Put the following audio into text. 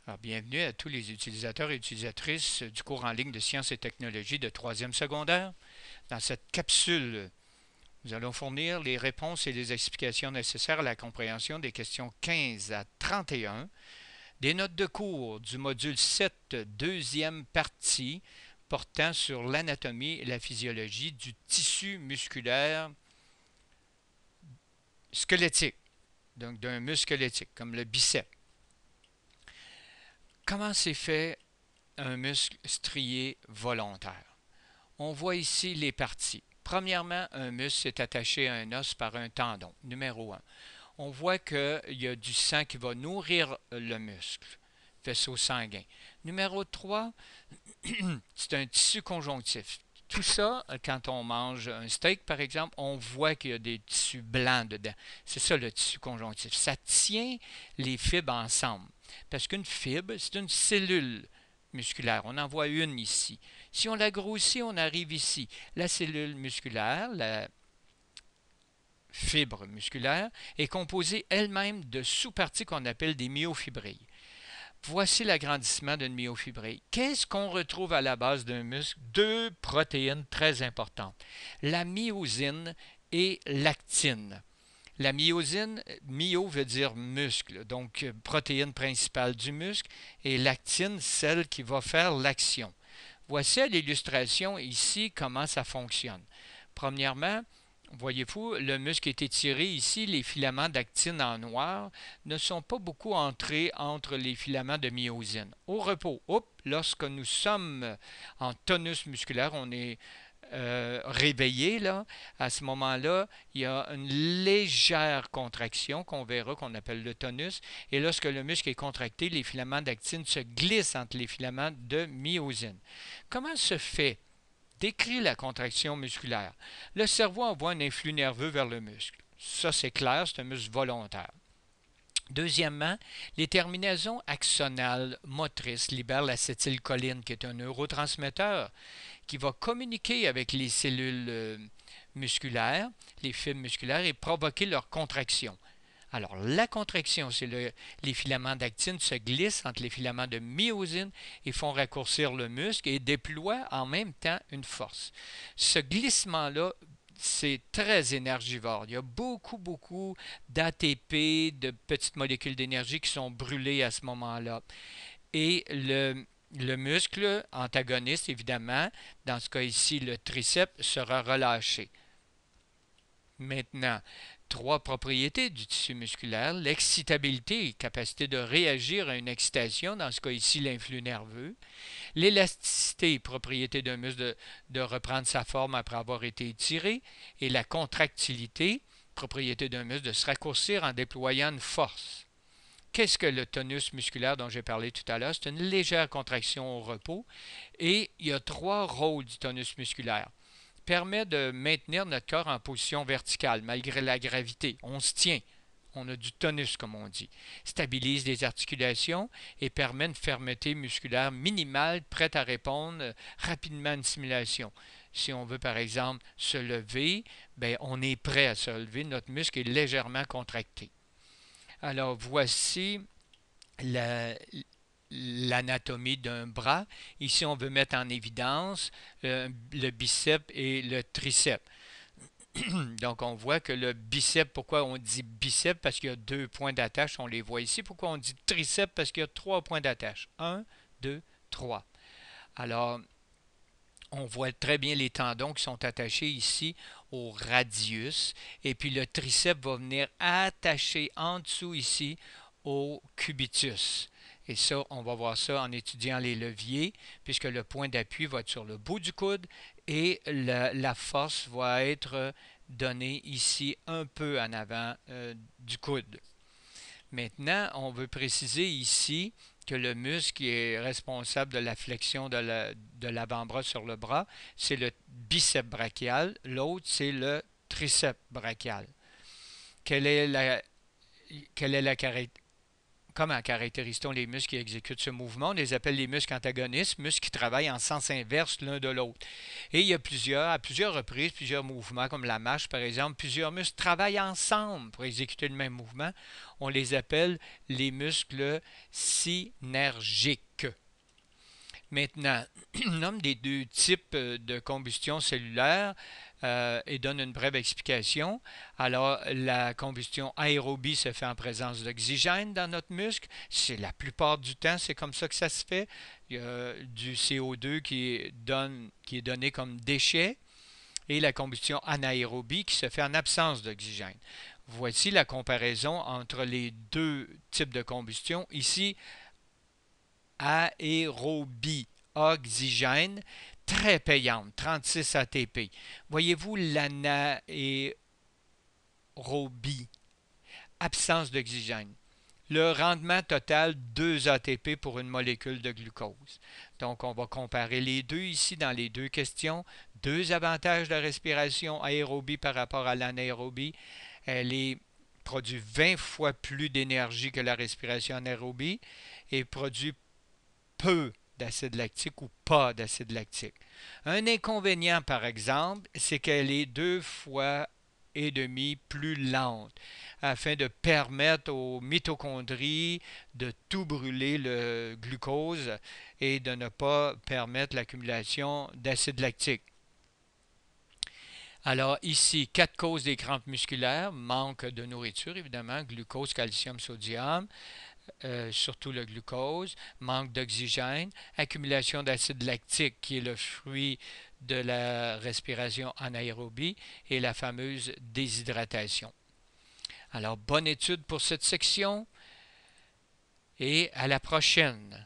Alors, bienvenue à tous les utilisateurs et utilisatrices du cours en ligne de sciences et technologies de troisième secondaire. Dans cette capsule, nous allons fournir les réponses et les explications nécessaires à la compréhension des questions 15 à 31, des notes de cours du module 7, deuxième partie, portant sur l'anatomie et la physiologie du tissu musculaire squelettique, donc d'un muscle squelettique, comme le biceps. Comment c'est fait un muscle strié volontaire? On voit ici les parties. Premièrement, un muscle est attaché à un os par un tendon, numéro 1. On voit qu'il y a du sang qui va nourrir le muscle, vaisseau sanguin. Numéro 3, c'est un tissu conjonctif. Tout ça, quand on mange un steak, par exemple, on voit qu'il y a des tissus blancs dedans. C'est ça le tissu conjonctif. Ça tient les fibres ensemble. Parce qu'une fibre, c'est une cellule musculaire. On en voit une ici. Si on la grossit, on arrive ici. La cellule musculaire, la fibre musculaire, est composée elle-même de sous-parties qu'on appelle des myofibrilles. Voici l'agrandissement d'une myofibrille. Qu'est-ce qu'on retrouve à la base d'un muscle? Deux protéines très importantes, la myosine et l'actine. La myosine, myo veut dire muscle, donc protéine principale du muscle, et l'actine, celle qui va faire l'action. Voici à l'illustration ici comment ça fonctionne. Premièrement, voyez-vous, le muscle est étiré ici, les filaments d'actine en noir ne sont pas beaucoup entrés entre les filaments de myosine. Au repos, lorsque nous sommes en tonus musculaire, on est réveillé, là, à ce moment-là, il y a une légère contraction qu'on verra, qu'on appelle le tonus, et lorsque le muscle est contracté, les filaments d'actine se glissent entre les filaments de myosine. Comment se fait décrit la contraction musculaire? Le cerveau envoie un influx nerveux vers le muscle. Ça, c'est clair, c'est un muscle volontaire. Deuxièmement, les terminaisons axonales motrices libèrent l'acétylcholine, qui est un neurotransmetteur qui va communiquer avec les cellules musculaires, les fibres musculaires, et provoquer leur contraction. Alors, la contraction, c'est les filaments d'actine se glissent entre les filaments de myosine et font raccourcir le muscle et déploient en même temps une force. Ce glissement-là, c'est très énergivore. Il y a beaucoup d'ATP, de petites molécules d'énergie qui sont brûlées à ce moment-là. Et le muscle antagoniste, évidemment, dans ce cas ici, le triceps, sera relâché. Maintenant, trois propriétés du tissu musculaire: l'excitabilité, capacité de réagir à une excitation, dans ce cas ici l'influx nerveux; l'élasticité, propriété d'un muscle de reprendre sa forme après avoir été étiré; et la contractilité, propriété d'un muscle de se raccourcir en déployant une force. Qu'est-ce que le tonus musculaire dont j'ai parlé tout à l'heure? C'est une légère contraction au repos, et il y a trois rôles du tonus musculaire. Permet de maintenir notre corps en position verticale malgré la gravité. On se tient. On a du tonus, comme on dit. Stabilise les articulations et permet une fermeté musculaire minimale, prête à répondre rapidement à une stimulation. Si on veut, par exemple, se lever, on est prêt à se lever. Notre muscle est légèrement contracté. Alors, voici l'anatomie d'un bras. Ici, on veut mettre en évidence le biceps et le triceps. Donc, on voit que le biceps, pourquoi on dit biceps? Parce qu'il y a deux points d'attache, on les voit ici. Pourquoi on dit triceps? Parce qu'il y a trois points d'attache. Un, deux, trois. Alors, on voit très bien les tendons qui sont attachés ici au radius. Et puis, le triceps va venir attacher en dessous ici au cubitus. Et ça, on va voir ça en étudiant les leviers, puisque le point d'appui va être sur le bout du coude et la force va être donnée ici un peu en avant du coude. Maintenant, on veut préciser ici que le muscle qui est responsable de la flexion de l'avant-bras sur le bras, c'est le biceps brachial, l'autre c'est le triceps brachial. Quelle est la caractéristique? comment caractérise-t-on les muscles qui exécutent ce mouvement? On les appelle les muscles antagonistes, muscles qui travaillent en sens inverse l'un de l'autre. Et il y a à plusieurs reprises, plusieurs mouvements, comme la marche par exemple, plusieurs muscles travaillent ensemble pour exécuter le même mouvement. On les appelle les muscles synergiques. Maintenant, on nomme des deux types de combustion cellulaire et donne une brève explication. Alors, la combustion aérobie se fait en présence d'oxygène dans notre muscle. C'est la plupart du temps, c'est comme ça que ça se fait. Il y a du CO2 qui est donné comme déchet et la combustion anaérobie qui se fait en absence d'oxygène. Voici la comparaison entre les deux types de combustion. Ici, aérobie, oxygène, très payante, 36 ATP. Voyez-vous l'anaérobie, absence d'oxygène. Le rendement total, 2 ATP pour une molécule de glucose. Donc, on va comparer les deux ici dans les deux questions. Deux avantages de la respiration aérobie par rapport à l'anaérobie. Produit 20 fois plus d'énergie que la respiration anaérobie et produit peu d'acide lactique ou pas d'acide lactique. Un inconvénient, par exemple, c'est qu'elle est 2,5 fois plus lente afin de permettre aux mitochondries de tout brûler le glucose et de ne pas permettre l'accumulation d'acide lactique. Alors ici, 4 causes des crampes musculaires, manque de nourriture évidemment, glucose, calcium, sodium, surtout le glucose, manque d'oxygène, accumulation d'acide lactique qui est le fruit de la respiration anaérobie et la fameuse déshydratation. Alors bonne étude pour cette section et à la prochaine.